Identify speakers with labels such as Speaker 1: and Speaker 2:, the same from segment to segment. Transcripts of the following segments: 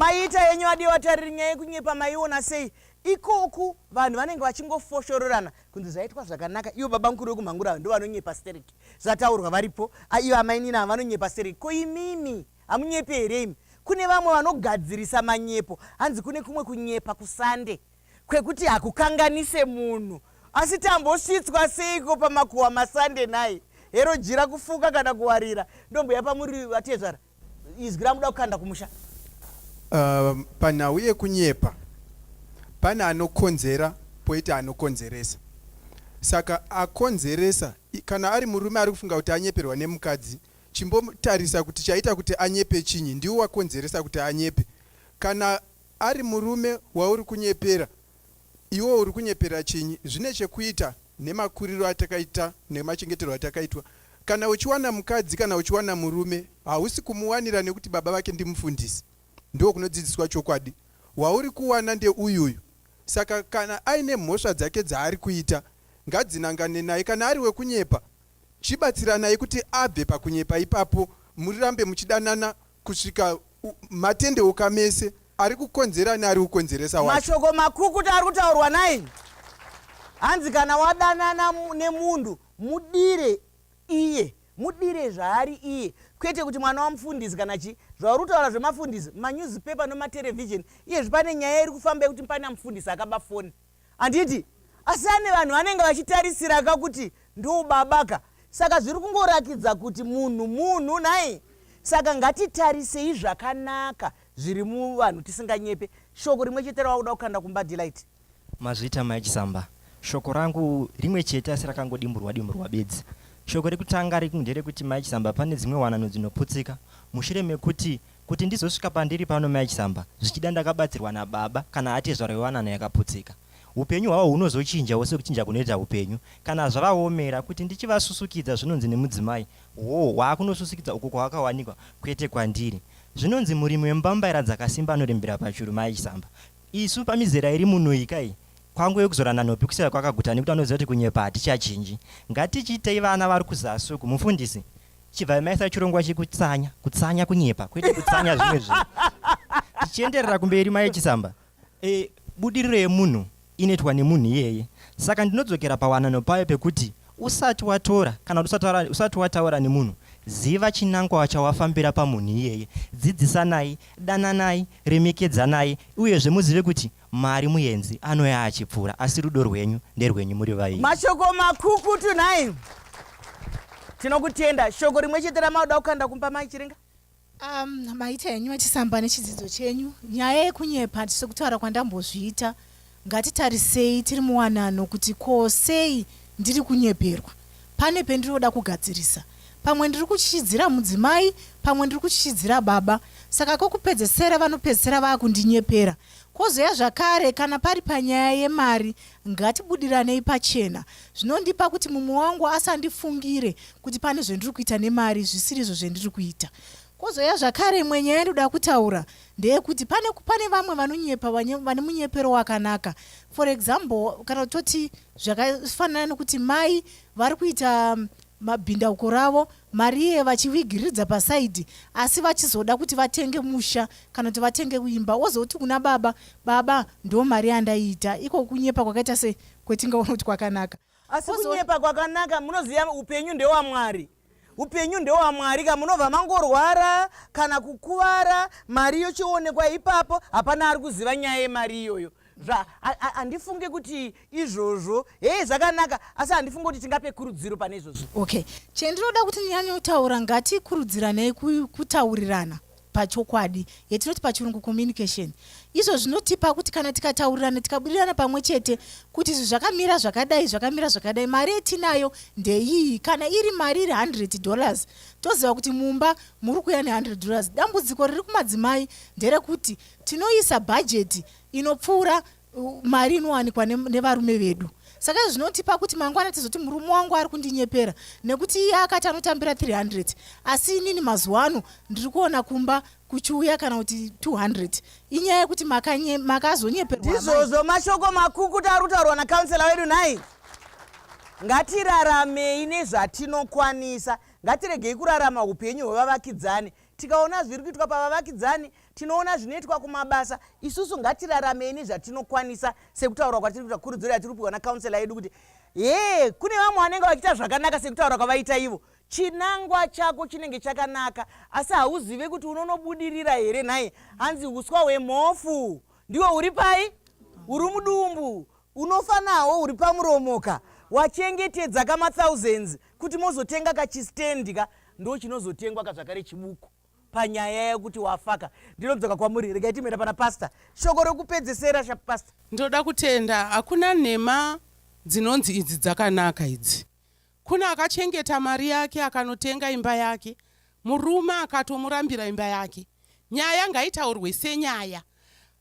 Speaker 1: maita yenyu adiwa tariri nyaya yekunyepa maiona sei ikoku vanhu vanenge vachingofoshororana kunzi zvaitwa zvakanaka ivo baba mukuru wekumhangura ndo vanonyepa stereki zvataurwa varipo ivo amainina vanonyepa stereki ko imimi hamunyepe here imi kune vamwe vanogadzirisa manyepo hanzi kune kumwe kunyepa kusande kwekuti hakukanganise munhu asi tambosvitswa seiko pamakuhwa masande nai hero jira kufuka kana kuwarira ndomboya pamuri vatezvara izwi ramuda kukanda kumusha
Speaker 2: panhau yekunyepa pana anokonzera poita anokonzeresa saka akonzeresa kana ari murume ari kufunga kuti anyeperwa nemukadzi chimbotarisa kuti chaita kuti anyepe chinyi ndiwo wakonzeresa kuti anyepe kana ari murume wauri kunyepera iwo uri kunyepera chinyi zvine chekuita nemakuriro atakaita nemachengetero atakaitwa kana uchiwana mukadzi kana uchiwana murume hausi kumuwanira nekuti baba vake ndimufundisi ndo kunodzidziswa chokwadi wauri kuwana ndeuyuyu saka kana aine mhosva dzake dzaari kuita ngadzinangane naye kana ari wekunyepa chibatsira naye kuti abve pakunyepa ipapo murirambe muchidanana kusvika matendeuka mese ari kukonzera neari kukonzeresa wacho
Speaker 1: mashoko makukuti ari kutaurwa naye hanzi kana wadanana nemunhu mudire iye mudire zvaari iye kwete kuti mwana wamufundisi kana chi zvauri kutaura zvemafundisi manyuzipepa nomatherevhizheni iye zvipane nyaya iri kufamba yekuti pane mufundisi akaba foni handiti asi ane vanhu vanenge vachitarisira kakuti ndobabaka saka zviri kungorakidza kuti munhu nai saka ngatitarisei zvakanaka zviri muvanhu tisinganyepe shoko rimwe chete rawauda kukanda kumba delight
Speaker 3: mazvita Mai Chisamba shoko rangu rimwe chete asi rakangodimburwa bedzi shoko rekutanga nderekuti Mai Chisamba pane dzimwe wanano dzinoputsika mushure mekuti ndizosvika pandiri pano Mai Chisamba zvichida ndakabatsirwa nababa kana atezvara yewanano yakaputsika upenyu hwavo hunozochinjawo sekuchinja kunoita upenyu kana zvavaomera kuti ndichivasusukidza zvinonzi nemudzimai waakunosusukidza uko kwawakawanikwa kwete kwandiri zvinonzi murimi wembambaira dzakasimba anorembera pachuru Mai Chisamba isu pamizera iri munoikai kwangu yekuzorana nopi kusera kwakaguta nekuti anoziva kuti kunyepa hatichachinji ngatichiitei vana vari kuzasuku mufundisi chibva maisa chirongwa chekutsanya kunyepa kwete kutsanya zvimwe zvinhu tichienderera kumberi Mai Chisamba budiriro yemunhu inoitwa nemunhu iyeye saka ndinodzokera pawanano payo pekuti usati watora kana usati wataura nemunhu ziva chinangwa chawafambira pamunhu iyeye dzidzisanai dananai remekedzanai uyezve muzive kuti mari muenzi anoya achipfuura asi rudo rwenyu nderwenyu muri vairi
Speaker 1: mashoko makukutu nai tinokutenda shoko rimwe chete ramauda kukanda kumpa Mai Chiringa
Speaker 4: maita henyu Mai Chisamba nechidzidzo chenyu nyaya yekunyepa sekutaura kwandambozviita ngatitarisei tiri muwanano kuti ko sei ndiri kunyeperwa pane pendinoda kugadzirisa pamwe ndiri kuchichidzira mudzimai pamwe ndiri kuchichidzira baba saka kokupedzesera vanopedzesera vakundinyepera kozoya zvakare kana pari panyaya yemari ngatibudiranei pachena zvinondipa kuti mumwe wangu asandifungire kuti pane zvendiri kuita nemari zvisiri izvo zvendiri kuita kozoya zvakare imwe nyaya ndoda kutaura ndeyekuti pane vamwe vanonyepa vane munyepero wakanaka for example kana toti zvakafanana nekuti mai vari kuita mabhindauko ravo mari iye vachivigiridza pasaidhi asi vachizoda kuti vatenge musha kana kuti vatenge kuimba wozoti kuna baba ndo mari yandaita iko kunyepa kwakaita se kwetingaona kuti kwakanaka
Speaker 1: asi kunyepa kwakanaka munoziva upenyu ndewamwari upenyu ndewamwari kamunobva mangorwara kana kukuvara mari yochionekwa ipapo hapana ari kuziva nyaya yemari iyoyo handifunge kuti izvozvo zvakanaka asi handifunge kuti tingape kurudziro pane izvozvo
Speaker 4: okay chendinoda kuti nyanyotaura ngatikurudziranei kutaurirana pachokwadi yetinoti pachirungu communication izvo zvinotipa kuti kana tikataurirana tikabudirana pamwe chete kuti izvi zvakamira zvakadai mari yetinayo ndeiyi kana iri mari iri $100 toziva kuti mumba muri kuya ne$100 dambudziko riri kumadzimai nderekuti tinoisa bhajeti inopfuura mari inowanikwa nevarume vedu saka zvinotipa kuti mangwana tizoti murume wangu ari kundinyepera nekuti iye akati anotambira 300 asi inini mazuva ano ndiri kuona kumba kuchiuya kana kuti 200 inyaya yekuti makazonyeperwa
Speaker 1: ndizvozvo mashoko makukuti ari kutaurwa nakansela wedu nai ngatiraramei nezvatinokwanisa ngatiregei kurarama upenyu hwevavakidzani tikaona zviri kuitwa pavavakidzani tinoona zvinoitwa kumabasa. Isusu ngatiraramei zvatinokwanisa sekutaura kwatiri kuita kurudziro yatiri kupiwa nakauntsela yedu kuti kune vamwe vanenge vachiita zvakanaka sekutaura kwavaita ivo. Chinangwa chako chinenge chakanaka asi hauzive kuti unonobudirira here nhaye. Hanzi uswa hwemhofu ndiwo uri pai, uri mudumbu, unofa nawo uri pamuromoka. Wachengetedza kama thousands kuti mozotenga kachistendi ndo chinozotengwa kazvakare chibuku panyaya yekuti wafaka. Ndinobzoka kwamuri, regai timira pana pastor. Shoko rokupedzesera pastor.
Speaker 5: Ndoda kutenda hakuna nhema dzinonzi idzi dzakanaka idzi. Kuna akachengeta mari yake akanotenga imba yake, murume akatomurambira imba yake. Nyaya ngaitaurwe senyaya.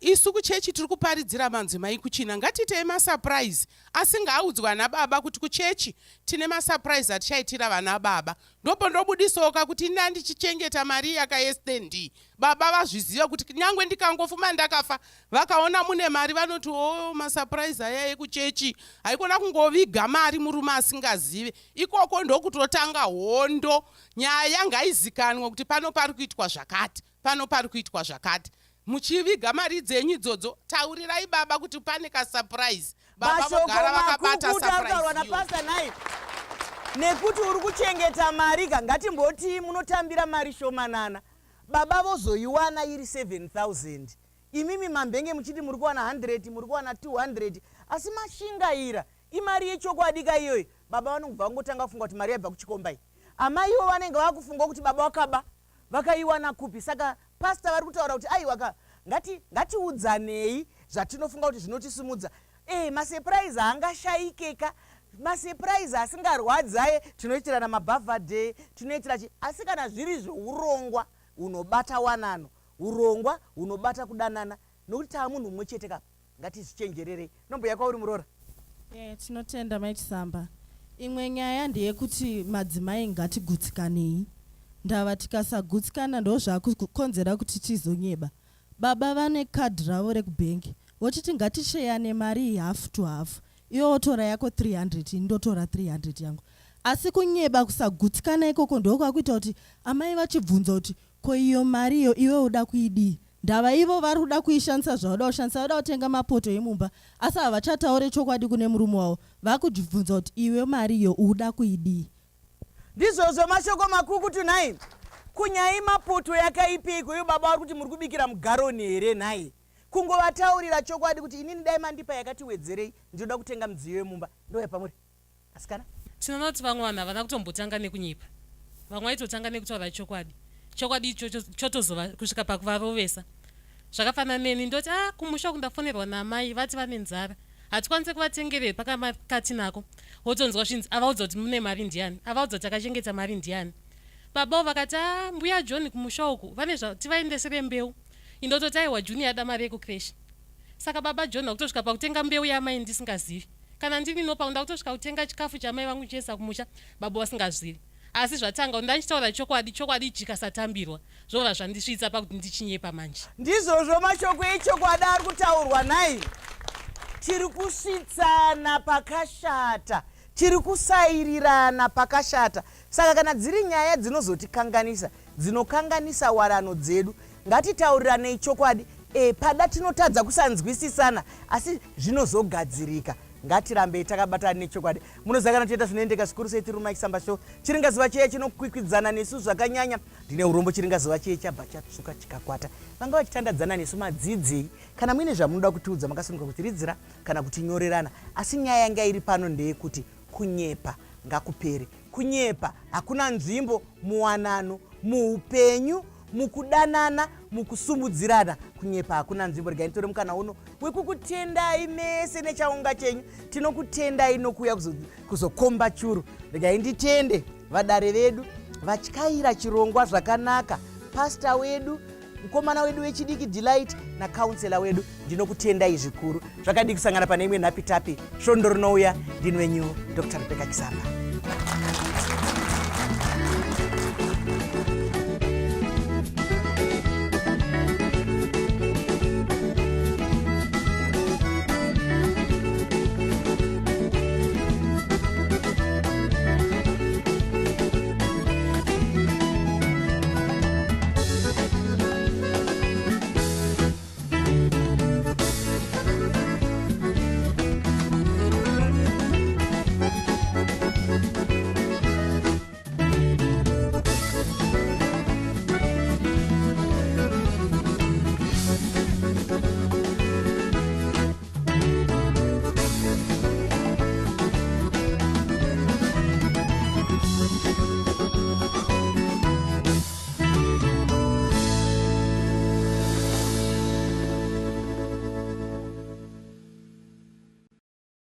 Speaker 5: Isu kuchechi tiri kuparidzira madzimai kuchina ngatitei masurprise asi ngaaudzwa nababa kuti kuchechi tine masurprise atichaitira vana baba. Ndopo ndobudisoka kuti ndandichichengeta mari yakaestendi. Baba vazviziva kuti nyangwe ndikangofuma ndakafa vakaona mune mari vanoti masurprise aya ekuchechi haikona kungoviga mari murume asingazive. Ikoko ndokutotanga hondo. Nyaya ngaizikanwa kuti pano pari kuitwa zvakati, pano pari kuitwa zvakati. Muchiviga mari dzenyu idzodzo taurirai baba kuti pane kasurprise. Baba vogara vakabata surprise
Speaker 1: naye. Nekuti uri kuchengeta mari ngatimboti munotambira mari shomanana. Baba vozoiwana iri 7,000. Imimi mambenge muchiti muri kuwana 100, muri kuwana 200 asi mashingaira imari yechokwadika iyoyi. Baba vanobva vangotanga kufunga kuti mari yabva kuchikombai. Amaiwo vanenge vakufunga kuti baba wakaba vakaiwana kupi. Saka pastor vari kutaura kuti aiwa ngatiudzanei zvatinofunga kuti zvinotisimudza. Masurprise haangashaikeka, masurprise asingarwadzaye. Tinoitirana mabirthday, tinoitira asi kana zviri zvourongwa unobata wanano, urongwa unobata kudanana nokuti taamunhu mumwe chete ka. Ngatizvichenjererei. Nomboya kwauri Murora.
Speaker 6: Tinotenda Mai Chisamba. Imwe nyaya ndeyekuti madzimai ngatigutsikanei. Ndava tikasagutsikana ndo zvakukonzera kuti tizonyeba. Baba vane kadhi ravo rekubhengi vochiti ngatisheyane mari half to half. Iwe wotora yako 300 ndotora 300 yangu. Asi kunyeba kusagutsikana ikoko ndokwakuita kuti amai vachibvunza kuti ko iyo mari iyo iwe uda kuidii. Ndava ivo vari kuda kuishandisa zvauda kushandisa, vada kutenga mapoto emumba asi havachataure chokwadi kune murume wavo. Vakubvunza kuti iwe mari iyo uda kuidii.
Speaker 1: Ndizvozvo mashoko makuru tonight. Kunyai mapoto yakaipiko iyo baba vari kuti muri kubikira mugaroni here nhaye. Kungovataurira chokwadi kuti inini dai mandipa yakatiwedzerei ndinoda kutenga mudziyo wemumba. Ndoya pamuri. Asikana?
Speaker 7: Tinoona kuti vamwe vanhu havana kutombotanga nekunyipa. Vamwe vaitotanga nekutaura chokwadi. Chokwadi ichocho chotozova kusvika pakuvarovesa. Zvakafanana neni ndoti kumusha kundafonerwa namai vati vane nzara. Hatikwanise kuvatengerera pakati nako. Wotonzwa zvinzi avaudza kuti mune mari ndiani, avaudza kuti akachengeta mari ndiani. Baba vakati mbuya John kumusha uku vane tivaendesere mbeu. Indototi aiwa Junior ada mari yekucreshi. Saka baba John akutosvika pakutenga mbeu yamai ndisingazivi. Kana ndini nopa ndakutosvika kutenga chikafu chamai vangu chiesa kumusha baba vasingazivi. Asi zvatanga ndachitaura chokwadi chikasatambirwa zvova zvandisvitsa pakuti ndichinyepa manje.
Speaker 1: Ndizvozvo mashoko echokwadi ari kutaurwa naye. Tiri kusvitsana pakashata, tiri kusairirana pakashata. Saka kana dziri nyaya dzinozotikanganisa, dzinokanganisa warano dzedu, ngatitauriranei chokwadi. Pada tinotadza kusanzwisisana asi zvinozogadzirika. Ngatirambei takabatana nechokwadi. Munozakana toita zvinoendeka zvikuru sei tiri Mai Chisamba Show. Chiringazuva chiya chinokwikwidzana nesu zvakanyanya. Ndine urombo chiringazuva chiya chabva chatsuka chikakwata. Vanga vachitandadzana nesu madzidzi. Kana muine zvamunoda kutiudza makasununguka kutiridzira kana kutinyorerana. Asi nyaya yanga iri pano ndeyekuti kunyepa ngakupere. Kunyepa hakuna nzvimbo muwanano, muupenyu, mukudanana, mukusumudzirana. Kunyepa hakuna nzvimbo. Regai nditore mukana uno wekukutendai mese nechaunga chenyu. Tinokutendai nokuya kuzokomba churu. Regai nditende vadare vedu vatyaira chirongwa zvakanaka. Pastor wedu, mukomana wedu wechidiki Delight nakauntsela wedu. Ndinokutendai zvikuru. Zvakadii kusangana pane imwe nhapi tapi. Svondo rinouya. Ndini wenyu Dr. Mai Chisamba.